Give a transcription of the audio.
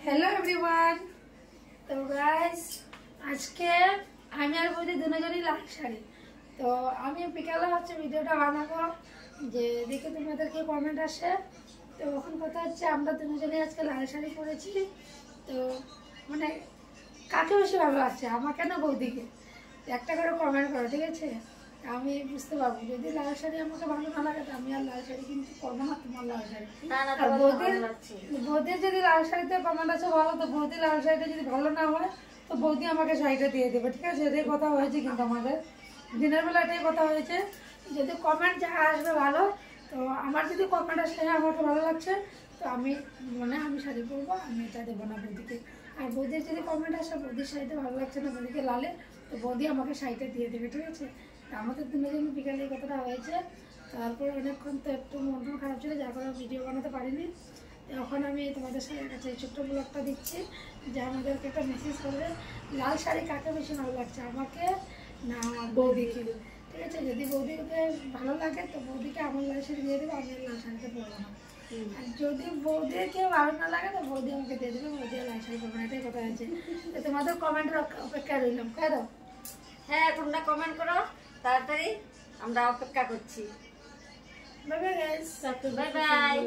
Hello everyone. तो guys आज के আমি আর বৌদি দুজনেই লাল শাড়ি। তো আমি বিকালে হচ্ছে ভিডিওটা বানাবো যে দেখে তোমাদেরকে কমেন্ট আসে। তো এখন কথা হচ্ছে আমরা দুজনেই আজকে লাল শাড়ি পরেছি। তো মানে কাকে বেশি ভালো লাগছে, আমাকে না বৌদিকে? একটা করে কমেন্ট করো, ঠিক আছে? আমি বুঝতে পারবো যদি লাল শাড়ি আমাকে ভালো না লাগে তো আমি আর লাল শাড়ি কিন্তু করবো না তোমার লাল শাড়ি। আর বৌদির যদি লাল শাড়িতে কমেন্ট আছে ভালো, তো বৌদি লাল শাড়িটা যদি ভালো না হয় তো বৌদি আমাকে শাড়িটা দিয়ে দেবে, ঠিক আছে? এটাই কথা হয়েছে, কিন্তু আমাদের দিনের বেলা এটাই কথা হয়েছে। যদি কমেন্ট যা আসবে ভালো, তো আমার যদি কমেন্ট আসে আমাকে ভালো লাগছে তো আমি আমি শাড়ি পরবো, আমি এটা দেবো না বৌদিকে। আর বৌদির যদি কমেন্ট আসে বৌদির শাড়িটা ভালো লাগছে না বৌদিকে লালে, তো বৌদি আমাকে শাড়িটা দিয়ে দেবে, ঠিক আছে? আমাদের দুজন বিকালে এই কথাটা হয়েছে। তারপর অনেকক্ষণ তো একটু মন খারাপ ছিল, যার কারণে ভিডিও বানাতে পারিনি। এখন আমি তোমাদের কাছে এই ছোট্ট ব্লগটা দিচ্ছি যে আমাদেরকে একটা মেসেজ করবে লাল শাড়ি কাকে বেশি ভালো লাগছে, আমাকে না বৌদিকে, ঠিক আছে? যদি বৌদিকে ভালো লাগে তো বৌদিকে আমার লাল শাড়ি দিয়ে দেবে, আমি লাল শাড়িতে পরবো না। আর যদি বৌদিকে ভালো না লাগে তো বৌদি আমাকে দিয়ে দেবে, বৌদি লাল শাড়ি পরবো না, এটাই কথা হয়েছে। তো তোমাদের কমেন্টের অপেক্ষা রইলাম, কে দাও? হ্যাঁ, তোমরা কমেন্ট করো তাড়াতাড়ি, আমরা অপেক্ষা করছি। Bye bye guys, bye bye.